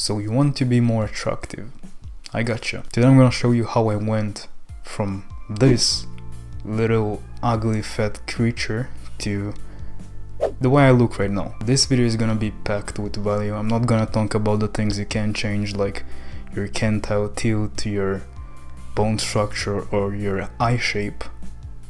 so you want to be more attractive. I gotcha. Today I'm gonna show you how I went from this little ugly fat creature to the way I look right now. This video is gonna be packed with value. I'm not gonna talk about the things you can change, like your canthal tilt, your bone structure, or your eye shape.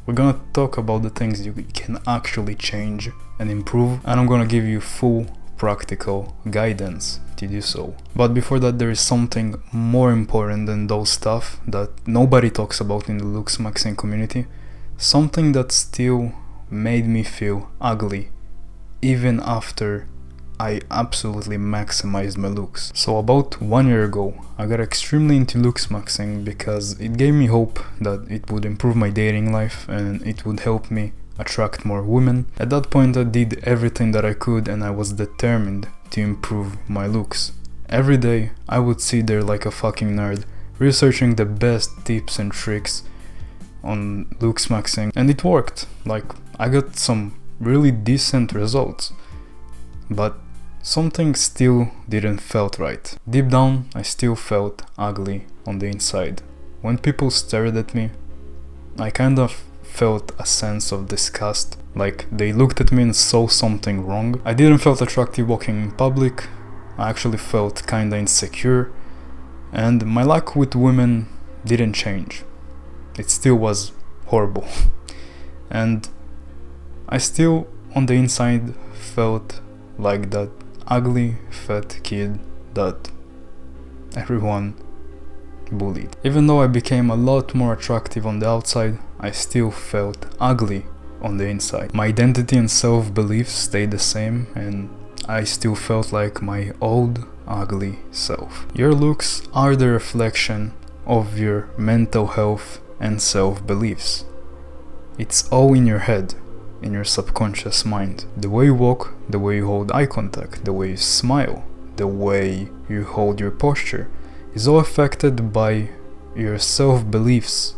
We're gonna talk about the things you can actually change and improve, and I'm gonna give you full practical guidance to do so. But before that, there is something more important than those stuff that nobody talks about in the looksmaxxing community. Something that still made me feel ugly even after I absolutely maximized my looks. So about 1 year ago, I got extremely into looksmaxxing because it gave me hope that it would improve my dating life and it would help me attract more women. At that point, I did everything that I could and I was determined to improve my looks. Every day, I would sit there like a fucking nerd, researching the best tips and tricks on looksmaxxing, and it worked. Like, I got some really decent results, but something still didn't felt right. Deep down, I still felt ugly on the inside. When people stared at me, I kind of felt a sense of disgust, like they looked at me and saw something wrong. I didn't feel attractive walking in public. I actually felt kinda insecure, and my luck with women didn't change. It still was horrible. And I still, on the inside, felt like that ugly fat kid that everyone bullied. Even though I became a lot more attractive on the outside, I still felt ugly on the inside. My identity and self-belief stayed the same, and I still felt like my old ugly self. Your looks are the reflection of your mental health and self-beliefs. It's all in your head, in your subconscious mind. The way you walk, the way you hold eye contact, the way you smile, the way you hold your posture is all affected by your self-beliefs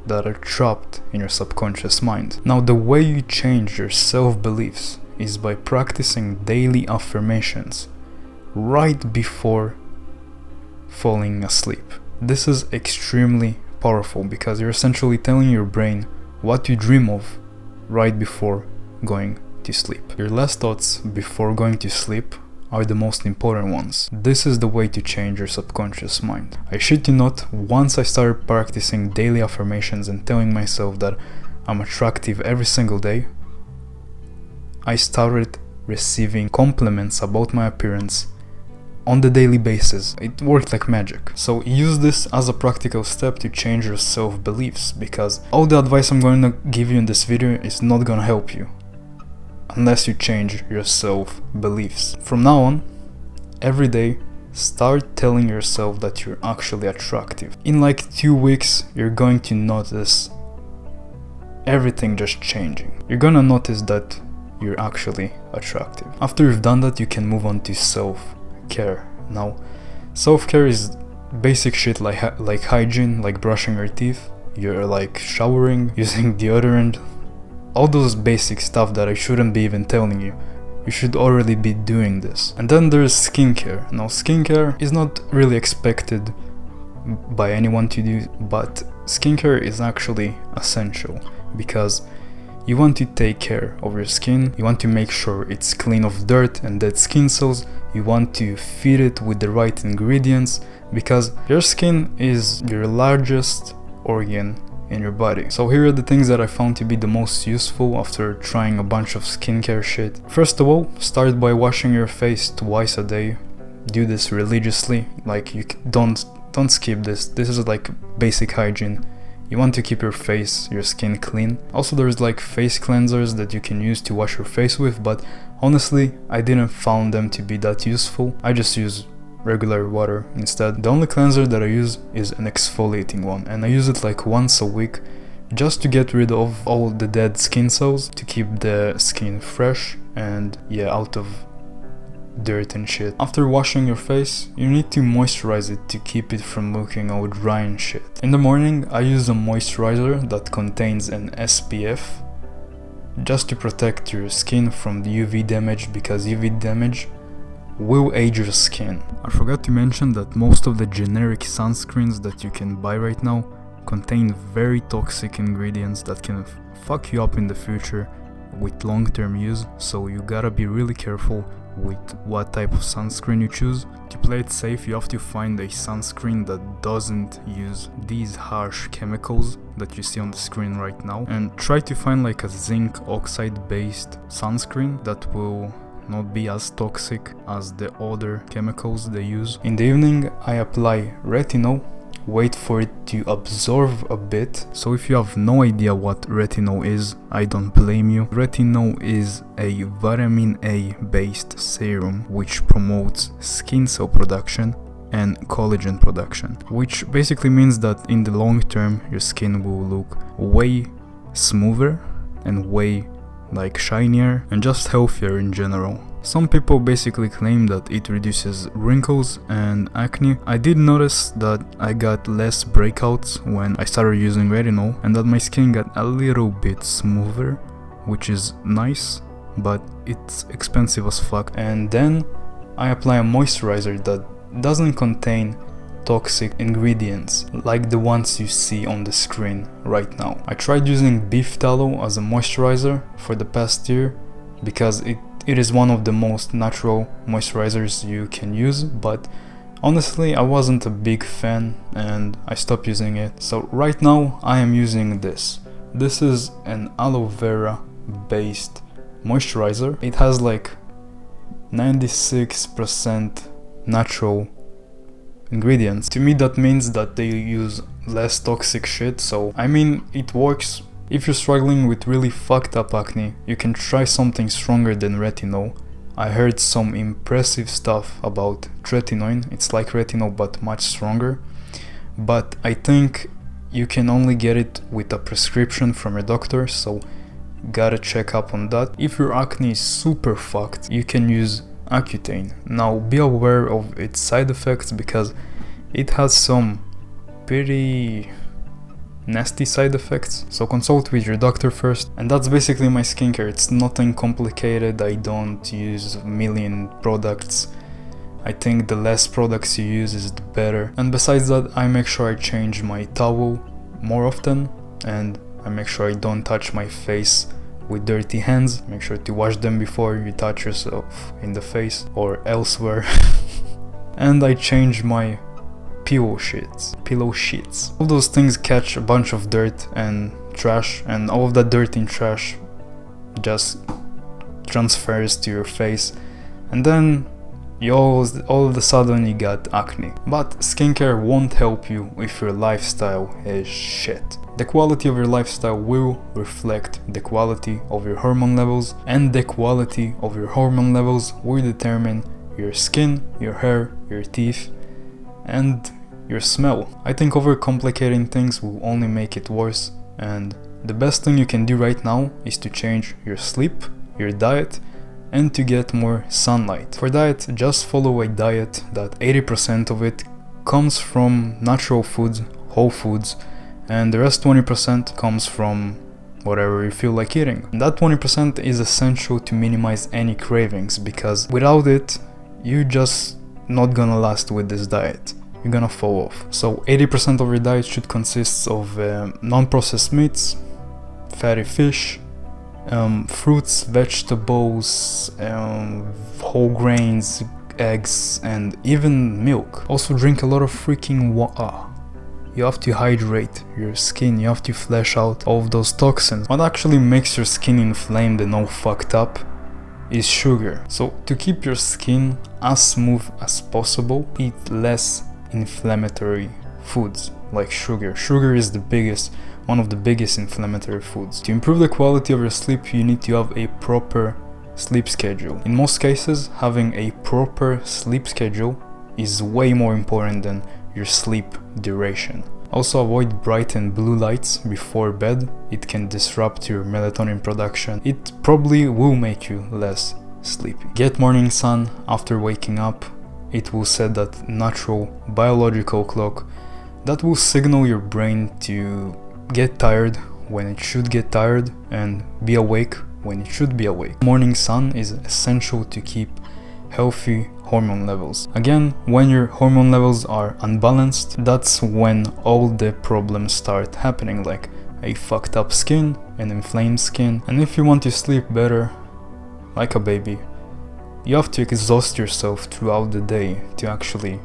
that are trapped in your subconscious mind. Now, the way you change your self-beliefs is by practicing daily affirmations right before falling asleep. This is extremely powerful because you're essentially telling your brain what you dream of right before going to sleep. Your last thoughts before going to sleep are the most important ones. This is the way to change your subconscious mind. I shit you not, once I started practicing daily affirmations and telling myself that I'm attractive every single day, I started receiving compliments about my appearance on the daily basis. It worked like magic. So use this as a practical step to change your self-beliefs, because all the advice I'm going to give you in this video is not gonna help you unless you change your self-beliefs. From now on, every day, start telling yourself that you're actually attractive. In like 2 weeks, you're going to notice everything just changing. You're gonna notice that you're actually attractive. After you've done that, you can move on to self-care. Now, self-care is basic shit like hygiene, like brushing your teeth, you're like showering, using deodorant, all those basic stuff that I shouldn't be even telling you. You should already be doing this. And then there's skincare. Now, skincare is not really expected by anyone to do, but skincare is actually essential because you want to take care of your skin, you want to make sure it's clean of dirt and dead skin cells, you want to feed it with the right ingredients, because your skin is your largest organ in your body. So here are the things that I found to be the most useful after trying a bunch of skincare shit. First of all, start by washing your face twice a day. Do this religiously, like don't skip this. This is like basic hygiene. You want to keep your face, your skin clean. Also, there's like face cleansers that you can use to wash your face with, but honestly, I didn't found them to be that useful. I just use regular water instead. The only cleanser that I use is an exfoliating one, and I use it like once a week just to get rid of all the dead skin cells, to keep the skin fresh and out of dirt and shit. After washing your face, you need to moisturize it to keep it from looking all dry and shit. In the morning, I use a moisturizer that contains an SPF just to protect your skin from the UV damage, because UV damage will age your skin. I forgot to mention that most of the generic sunscreens that you can buy right now contain very toxic ingredients that can fuck you up in the future with long-term use, so you gotta be really careful with what type of sunscreen you choose. To play it safe, you have to find a sunscreen that doesn't use these harsh chemicals that you see on the screen right now, and try to find like a zinc oxide based sunscreen that will not be as toxic as the other chemicals they use. In the evening I apply retinol, wait for it to absorb a bit. So if you have no idea what retinol is, I don't blame you. Retinol is a vitamin A based serum which promotes skin cell production and collagen production, which basically means that in the long term your skin will look way smoother and way like shinier and just healthier in general. Some people basically claim that it reduces wrinkles and acne. I did notice that I got less breakouts when I started using retinol and that my skin got a little bit smoother, which is nice, but it's expensive as fuck. And then I apply a moisturizer that doesn't contain toxic ingredients like the ones you see on the screen right now. I tried using beef tallow as a moisturizer for the past year because it is one of the most natural moisturizers you can use, but honestly I wasn't a big fan and I stopped using it. So right now I am using this. This is an aloe vera based moisturizer. It has like 96% natural ingredients. To me that means that they use less toxic shit, so I mean it works. If you're struggling with really fucked up acne, you can try something stronger than retinol. I heard some impressive stuff about tretinoin. It's like retinol but much stronger, but I think you can only get it with a prescription from a doctor, so gotta check up on that. If your acne is super fucked, you can use Accutane. Now be aware of its side effects because it has some pretty nasty side effects, so consult with your doctor first. And that's basically my skincare. It's nothing complicated. I don't use a million products. I think the less products you use is the better. And besides that, I make sure I change my towel more often and I make sure I don't touch my face with dirty hands. Make sure to wash them before you touch yourself in the face or elsewhere. And I change my pillow sheets. All those things catch a bunch of dirt and trash, and all of that dirt and trash just transfers to your face, and then you all of a sudden you got acne. But skincare won't help you if your lifestyle is shit. The quality of your lifestyle will reflect the quality of your hormone levels, and the quality of your hormone levels will determine your skin, your hair, your teeth, and your smell. I think overcomplicating things will only make it worse, and the best thing you can do right now is to change your sleep, your diet, and to get more sunlight. For diet, just follow a diet that 80% of it comes from natural foods, whole foods, and the rest 20% comes from whatever you feel like eating. And that 20% is essential to minimize any cravings, because without it, you're just not gonna last with this diet. You're gonna fall off. So 80% of your diet should consist of non-processed meats, fatty fish, fruits, vegetables, whole grains, eggs, and even milk. Also drink a lot of freaking water. You have to hydrate your skin, you have to flush out all of those toxins. What actually makes your skin inflamed and all fucked up is sugar. So to keep your skin as smooth as possible, eat less inflammatory foods like sugar. Sugar is one of the biggest inflammatory foods. To improve the quality of your sleep, you need to have a proper sleep schedule. In most cases, having a proper sleep schedule is way more important than your sleep duration. Also avoid bright and blue lights before bed. It can disrupt your melatonin production. It probably will make you less sleepy. Get morning sun after waking up. It will set that natural biological clock that will signal your brain to get tired when it should get tired and be awake when it should be awake. Morning sun is essential to keep healthy hormone levels. Again, when your hormone levels are unbalanced, that's when all the problems start happening, like a fucked up skin, an inflamed skin. And if you want to sleep better, like a baby, you have to exhaust yourself throughout the day to actually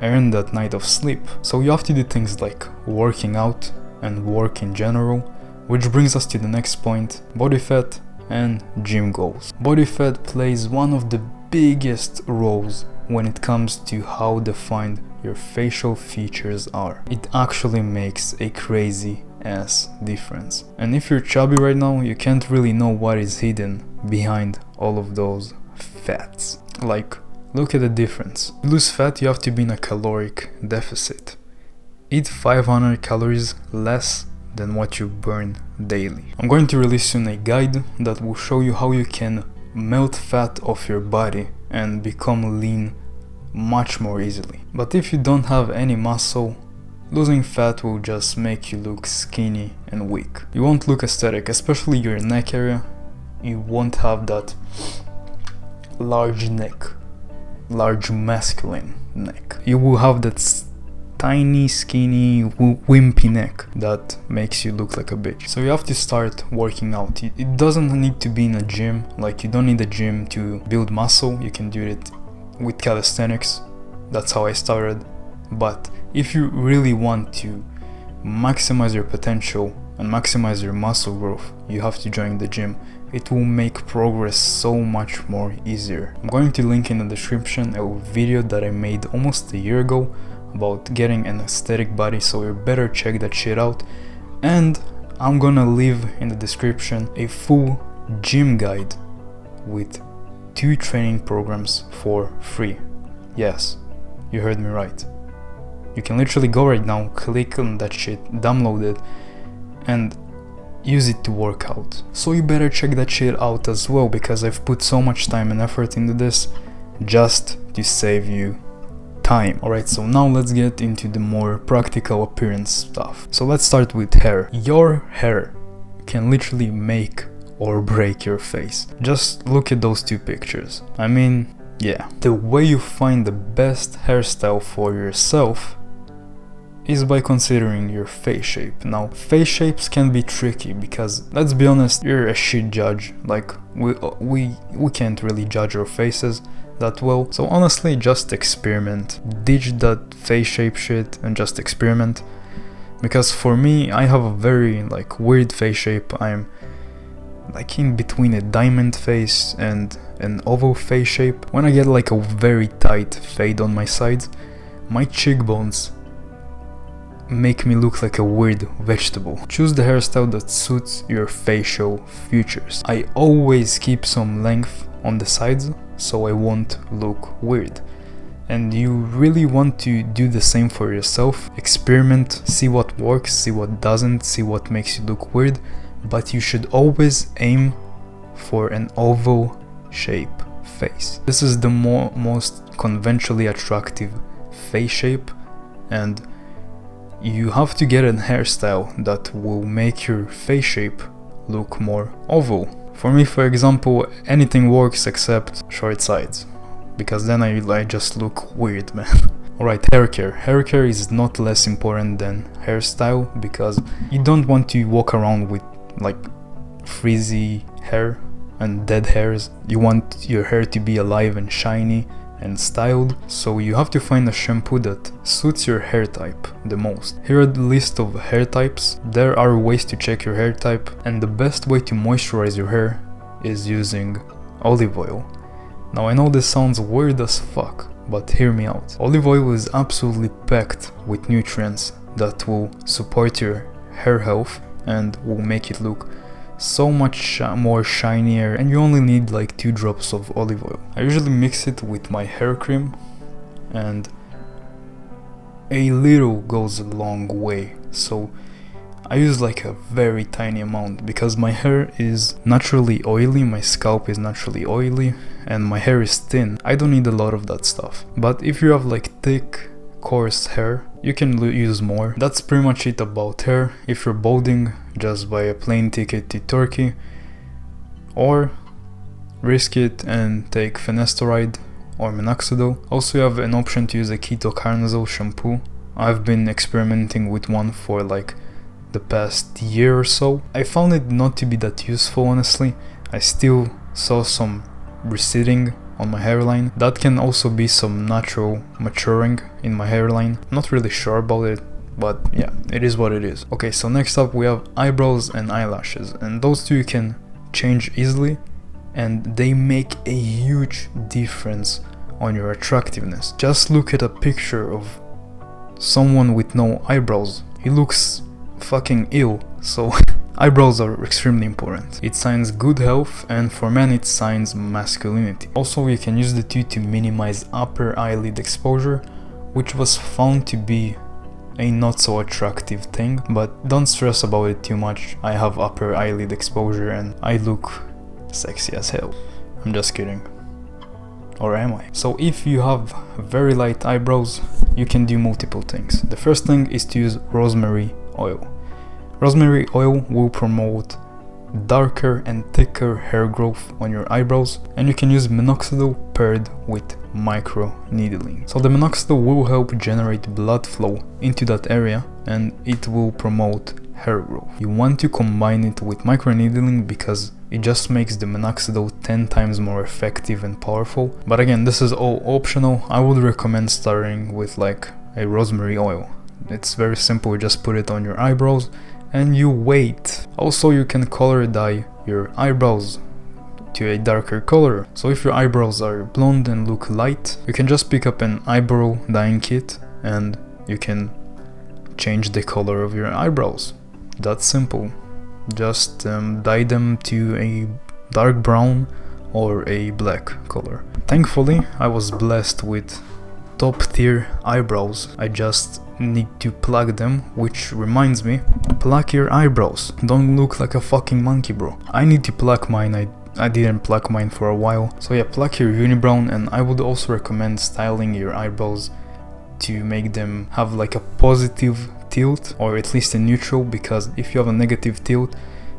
earn that night of sleep. So you have to do things like working out and work in general, which brings us to the next point: body fat and gym goals. Body fat plays one of the biggest roles when it comes to how defined your facial features are. It actually makes a crazy ass difference. And if you're chubby right now, you can't really know what is hidden behind all of those fats. Like, look at the difference. To lose fat, you have to be in a caloric deficit. Eat 500 calories less than what you burn daily. I'm going to release soon a guide that will show you how you can melt fat off your body and become lean much more easily. But if you don't have any muscle, losing fat will just make you look skinny and weak. You won't look aesthetic, especially your neck area. You won't have that large neck, large masculine neck. You will have that tiny, skinny, wimpy neck that makes you look like a bitch. So you have to start working out. It doesn't need to be in a gym. Like, you don't need a gym to build muscle. You can do it with calisthenics. That's how I started. But if you really want to maximize your potential and maximize your muscle growth, you have to join the gym. It will make progress so much more easier. I'm going to link in the description a video that I made almost a year ago about getting an aesthetic body, so you better check that shit out. And I'm gonna leave in the description a full gym guide with 2 training programs for free. Yes, you heard me right. You can literally go right now, click on that shit, download it, and use it to work out. So you better check that shit out as well, because I've put so much time and effort into this just to save you time. Alright, so now let's get into the more practical appearance stuff. So let's start with hair. Your hair can literally make or break your face. Just look at those 2 pictures. I mean, yeah. The way you find the best hairstyle for yourself is by considering your face shape. Now, face shapes can be tricky because, let's be honest, you're a shit judge. Like, we can't really judge our faces that well. So honestly, just experiment. Ditch that face shape shit and just experiment. Because for me, I have a very weird face shape. I'm like in between a diamond face and an oval face shape. When I get like a very tight fade on my sides, my cheekbones make me look like a weird vegetable. Choose the hairstyle that suits your facial features. I always keep some length on the sides so I won't look weird. And you really want to do the same for yourself. Experiment, see what works, see what doesn't, see what makes you look weird, but you should always aim for an oval shape face. This is the most conventionally attractive face shape, and you have to get a hairstyle that will make your face shape look more oval. For me, for example, anything works except short sides, because then I just look weird, man. Alright, hair care. Hair care is not less important than hairstyle, because you don't want to walk around with like frizzy hair and dead hairs. You want your hair to be alive and shiny and styled, so you have to find a shampoo that suits your hair type the most. Here are the list of hair types. There are ways to check your hair type, and the best way to moisturize your hair is using olive oil. Now I know this sounds weird as fuck, but hear me out. Olive oil is absolutely packed with nutrients that will support your hair health and will make it look so much more shinier, and you only need like 2 drops of olive oil. I usually mix it with my hair cream, and a little goes a long way, so I use like a very tiny amount because my hair is naturally oily, my scalp is naturally oily, and my hair is thin. I don't need a lot of that stuff. But if you have like thick, coarse hair, you can use more. That's pretty much it about hair. If you're balding, just buy a plane ticket to Turkey, or risk it and take finasteride or minoxidil. Also you have an option to use a ketoconazole shampoo. I've been experimenting with one for like the past year or so. I found it not to be that useful, honestly. I still saw some receding on my hairline. That can also be some natural maturing in my hairline. I'm not really sure about it, but yeah, it is what it is. Okay, so next up we have eyebrows and eyelashes, and those two you can change easily, and they make a huge difference on your attractiveness. Just look at a picture of someone with no eyebrows. He looks fucking ill. So eyebrows are extremely important. It signs good health, and for men it signs masculinity. Also you can use the two to minimize upper eyelid exposure, which was found to be a not so attractive thing, but don't stress about it too much. I have upper eyelid exposure and I look sexy as hell. I'm just kidding. Or am I? So if you have very light eyebrows, you can do multiple things. The first thing is to use rosemary oil. Rosemary oil will promote darker and thicker hair growth on your eyebrows, and you can use minoxidil paired with micro needling. So the minoxidil will help generate blood flow into that area, and it will promote hair growth. You want to combine it with micro needling because it just makes the minoxidil 10 times more effective and powerful. But again, this is all optional. I would recommend starting with like a rosemary oil. It's very simple, you just put it on your eyebrows and you wait. Also you can color dye your eyebrows to a darker color. So if your eyebrows are blonde and look light, you can just pick up an eyebrow dyeing kit and you can change the color of your eyebrows. That's simple. Just dye them to a dark brown or a black color. Thankfully I was blessed with top tier eyebrows. I just need to pluck them, which reminds me, pluck your eyebrows. Don't look like a fucking monkey, bro. I need to pluck mine. I didn't pluck mine for a while. So yeah, pluck your unibrow, and I would also recommend styling your eyebrows to make them have like a positive tilt, or at least a neutral, because if you have a negative tilt,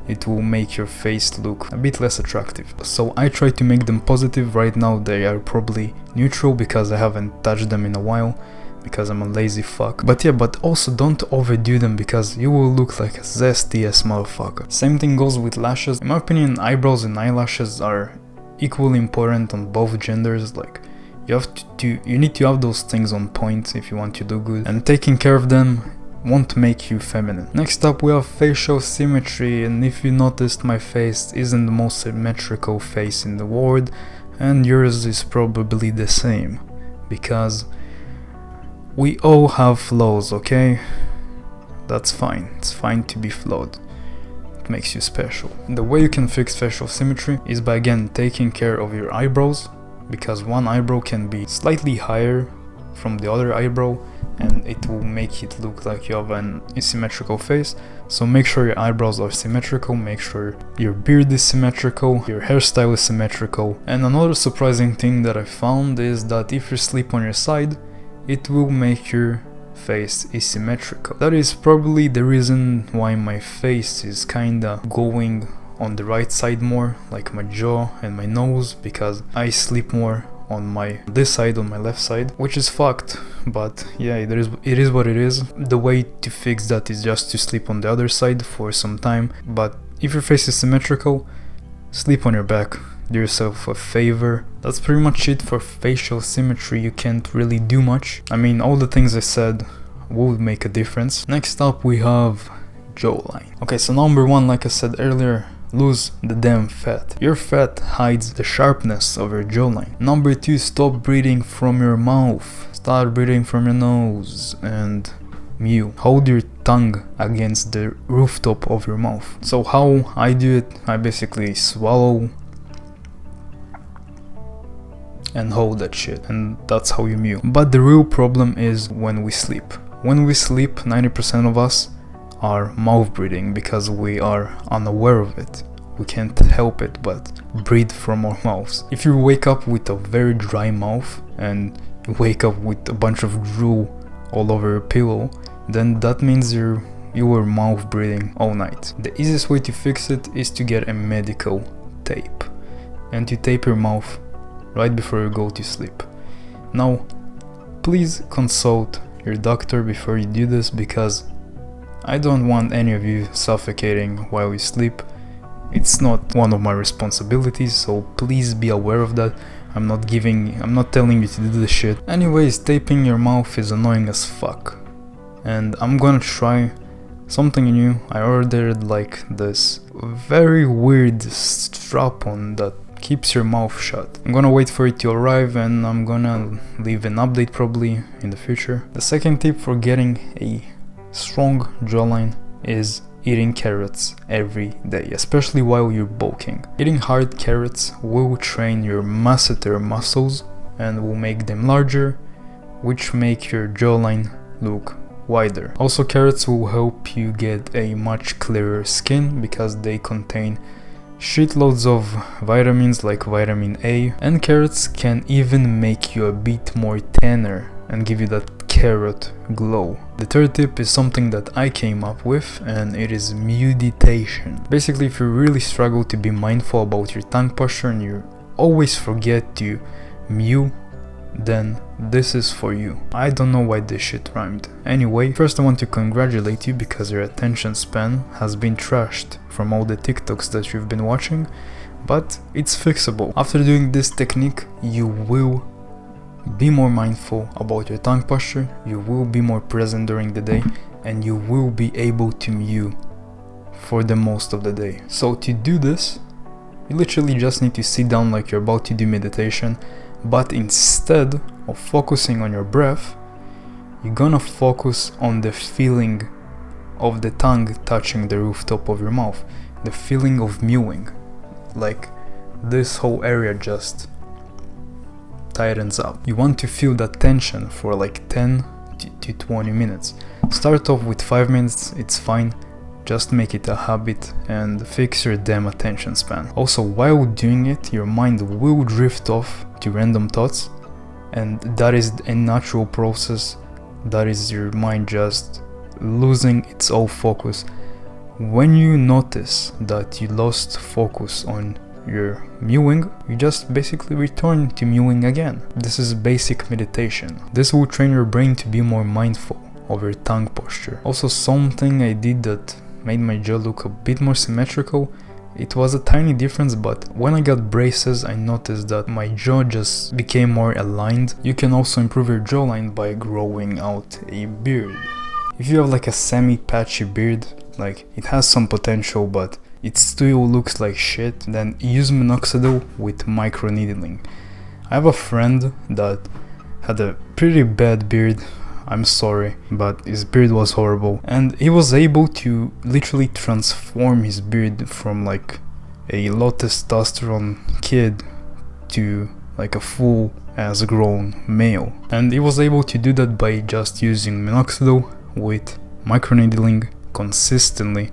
it will make your face look a bit less attractive. So I try to make them positive. Right now they are probably neutral because I haven't touched them in a while, because I'm a lazy fuck. But yeah, but also don't overdo them because you will look like a zesty ass motherfucker. Same thing goes with lashes. In my opinion, eyebrows and eyelashes are equally important on both genders. Like you need to have those things on point if you want to do good, and taking care of them won't make you feminine. Next up we have facial symmetry, and if you noticed, my face isn't the most symmetrical face in the world, and yours is probably the same, because we all have flaws, okay? That's fine, it's fine to be flawed. It makes you special. The way you can fix facial symmetry is by again taking care of your eyebrows, because one eyebrow can be slightly higher from the other eyebrow and it will make it look like you have an asymmetrical face. So make sure your eyebrows are symmetrical, make sure your beard is symmetrical, your hairstyle is symmetrical. And another surprising thing that I found is that if you sleep on your side, it will make your face asymmetrical. That is probably the reason why my face is kinda going on the right side more, like my jaw and my nose, because I sleep more on this side, on my left side, which is fucked, but yeah, it is what it is. The way to fix that is just to sleep on the other side for some time. But if your face is symmetrical, sleep on your back, do yourself a favor. That's pretty much it for facial symmetry. You can't really do much. I mean, all the things I said would make a difference. Next up we have jawline. Okay, so number one, like I said earlier, lose the damn fat. Your fat hides the sharpness of your jawline. Number two, stop breathing from your mouth. Start breathing from your nose and mew. Hold your tongue against the rooftop of your mouth. So how I do it, I basically swallow and hold that shit, and that's how you mew. But the real problem is when we sleep. When we sleep, 90% of us are mouth breathing because we are unaware of it. We can't help it but breathe from our mouths. If you wake up with a very dry mouth and you wake up with a bunch of drool all over your pillow, then that means you were mouth breathing all night. The easiest way to fix it is to get a medical tape and to tape your mouth right before you go to sleep. Now, please consult your doctor before you do this, because I don't want any of you suffocating while you sleep. It's not one of my responsibilities, so please be aware of that. I'm not telling you to do this shit. Anyways, taping your mouth is annoying as fuck. And I'm gonna try something new. I ordered like this very weird strap-on that keeps your mouth shut. I'm gonna wait for it to arrive, and I'm gonna leave an update probably in the future. The second tip for getting a strong jawline is eating carrots every day, especially while you're bulking. Eating hard carrots will train your masseter muscles and will make them larger, which make your jawline look wider. Also, carrots will help you get a much clearer skin because they contain shitloads of vitamins like vitamin A, and carrots can even make you a bit more tanner and give you that carrot glow. The third tip is something that I came up with, and it is meditation. Basically, if you really struggle to be mindful about your tongue posture and you always forget to mew, then this is for you. I don't know why this shit rhymed. Anyway, first I want to congratulate you because your attention span has been trashed from all the TikToks that you've been watching, but it's fixable. After doing this technique, you will be more mindful about your tongue posture, you will be more present during the day, and you will be able to mew for the most of the day. So to do this, you literally just need to sit down like you're about to do meditation, but instead of focusing on your breath, you're gonna focus on the feeling of the tongue touching the rooftop of your mouth, the feeling of mewing. Like this whole area just tightens up. You want to feel that tension for like 10 to 20 minutes. Start off with 5 minutes, it's fine. Just make it a habit and fix your damn attention span. Also, while doing it, your mind will drift off to random thoughts, and that is a natural process. That is your mind just losing its own focus. When you notice that you lost focus on your mewing, you just basically return to mewing again. This is basic meditation. This will train your brain to be more mindful of your tongue posture. Also, something I did that made my jaw look a bit more symmetrical. It was a tiny difference, but when I got braces, I noticed that my jaw just became more aligned. You can also improve your jawline by growing out a beard. If you have like a semi-patchy beard, like it has some potential but it still looks like shit, then use minoxidil with microneedling. I have a friend that had a pretty bad beard, I'm sorry, but his beard was horrible, and he was able to literally transform his beard from like a low testosterone kid to like a full as grown male. And he was able to do that by just using minoxidil with microneedling consistently,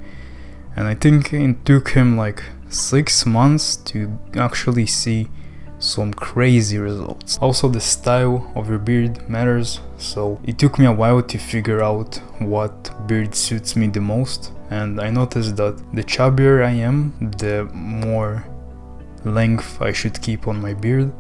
and I think it took him like 6 months to actually see some crazy results. Also, the style of your beard matters, so it took me a while to figure out what beard suits me the most, and I noticed that the chubbier I am, the more length I should keep on my beard,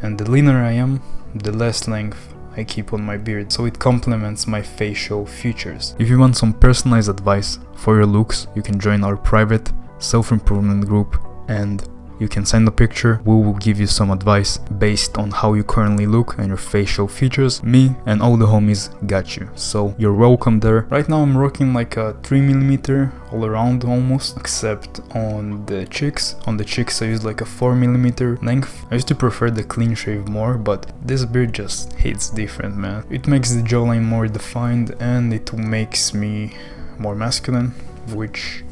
and the leaner I am, the less length I keep on my beard, so it complements my facial features. If you want some personalized advice for your looks, you can join our private self-improvement group, and you can send a picture. We will give you some advice based on how you currently look and your facial features. Me and all the homies got you, so you're welcome there. Right now I'm rocking like a 3mm all around almost, except on the cheeks. On the cheeks I use like a 4mm length. I used to prefer the clean shave more, but this beard just hits different, man. It makes the jawline more defined and it makes me more masculine, which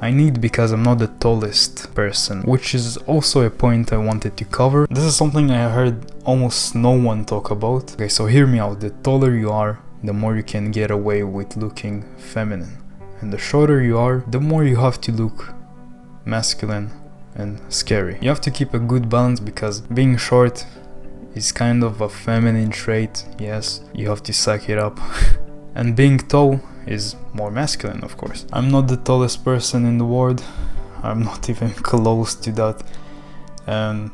I need because I'm not the tallest person, which is also a point I wanted to cover. This is something I heard almost no one talk about. Okay, so hear me out. The taller you are, the more you can get away with looking feminine. And the shorter you are, the more you have to look masculine and scary. You have to keep a good balance because being short is kind of a feminine trait. Yes, you have to suck it up. And being tall is more masculine, of course. I'm not the tallest person in the world. I'm not even close to that. And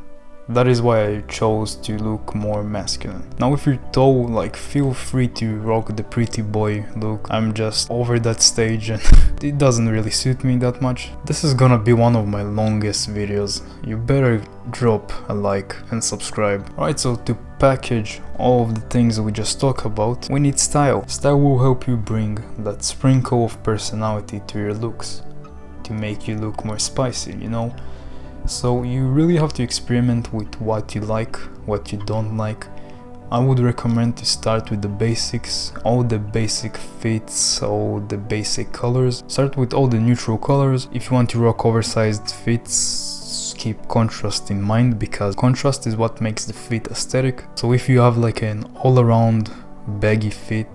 that is why I chose to look more masculine. Now if you're tall, like, feel free to rock the pretty boy look. I'm just over that stage and it doesn't really suit me that much. This is gonna be one of my longest videos. You better drop a like and subscribe. Alright, so to package all of the things we just talked about, we need style. Style will help you bring that sprinkle of personality to your looks, to make you look more spicy, you know? So you really have to experiment with what you like, what you don't like. I would recommend to start with the basics, all the basic fits, all the basic colors. Start with all the neutral colors. If you want to rock oversized fits, keep contrast in mind, because contrast is what makes the fit aesthetic. So if you have like an all-around baggy fit,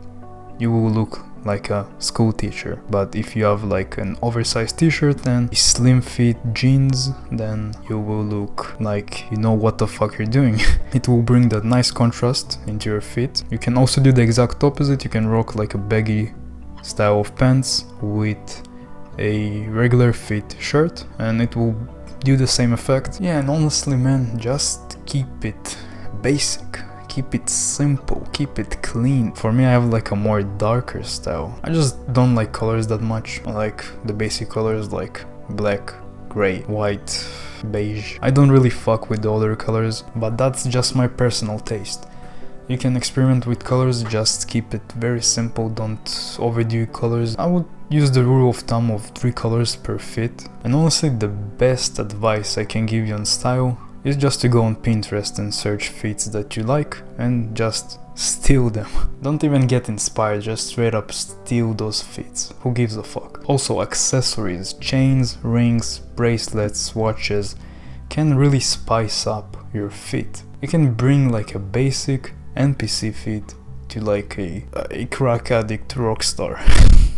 you will look like a school teacher. But if you have like an oversized t-shirt and slim fit jeans, then you will look like you know what the fuck you're doing. It will bring that nice contrast into your fit. You can also do the exact opposite. You can rock like a baggy style of pants with a regular fit shirt and it will do the same effect. Yeah, and honestly, man, just keep it basic. Keep it simple, keep it clean. For me, I have like a more darker style. I just don't like colors that much. I like the basic colors like black, gray, white, beige. I don't really fuck with the other colors, but that's just my personal taste. You can experiment with colors, just keep it very simple, don't overdo colors. I would use the rule of thumb of 3 colors per fit. And honestly, the best advice I can give you on style is just to go on Pinterest and search fits that you like and just steal them. Don't even get inspired, just straight up steal those fits. Who gives a fuck? Also, accessories, chains, rings, bracelets, watches can really spice up your fit. You can bring like a basic NPC fit to like a crack addict rock star.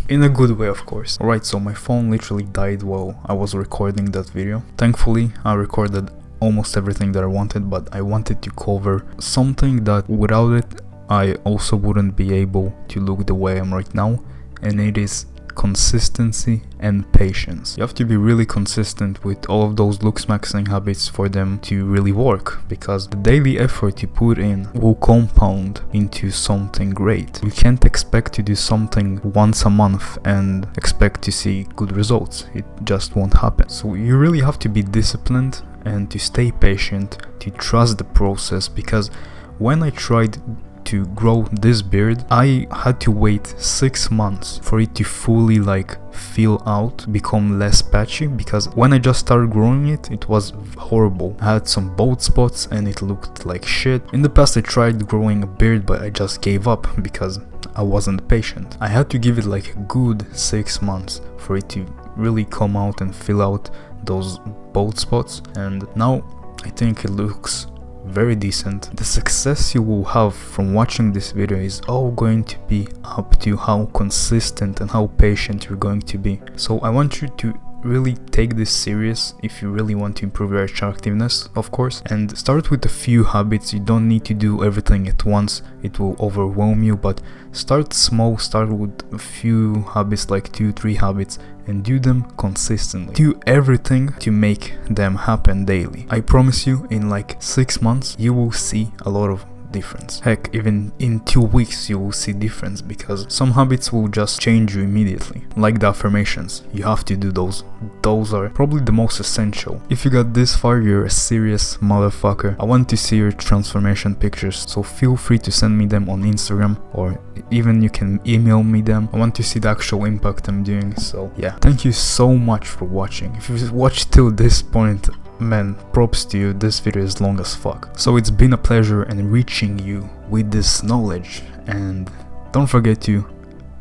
In a good way, of course. Alright, so my phone literally died while I was recording that video. Thankfully, I recorded almost everything that I wanted, but I wanted to cover something that without it I also wouldn't be able to look the way I am right now, and it is consistency and patience. You have to be really consistent with all of those looksmaxxing habits for them to really work, because the daily effort you put in will compound into something great. You can't expect to do something once a month and expect to see good results. It just won't happen. So you really have to be disciplined and to stay patient, to trust the process, because when I tried to grow this beard, I had to wait 6 months for it to fully like fill out, become less patchy, because when I just started growing it, it was horrible. I had some bald spots and it looked like shit. In the past I tried growing a beard, but I just gave up because I wasn't patient. I had to give it like a good 6 months for it to really come out and fill out those bald spots, and now I think it looks very decent. The success you will have from watching this video is all going to be up to how consistent and how patient you're going to be. So I want you to really take this serious if you really want to improve your attractiveness, of course, and start with a few habits. You don't need to do everything at once, it will overwhelm you, but start small. Start with a few habits, like 2-3 habits, and do them consistently. Do everything to make them happen daily. I promise you, in like 6 months you will see a lot of difference. Heck, even in 2 weeks you will see difference, because some habits will just change you immediately. Like the affirmations, you have to do those. Those are probably the most essential. If you got this far, you're a serious motherfucker. I want to see your transformation pictures, so feel free to send me them on Instagram, or even you can email me them. I want to see the actual impact I'm doing. So yeah, thank you so much for watching. If you watched till this point, man, props to you. This video is long as fuck. So it's been a pleasure enriching you with this knowledge, and don't forget to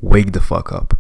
wake the fuck up.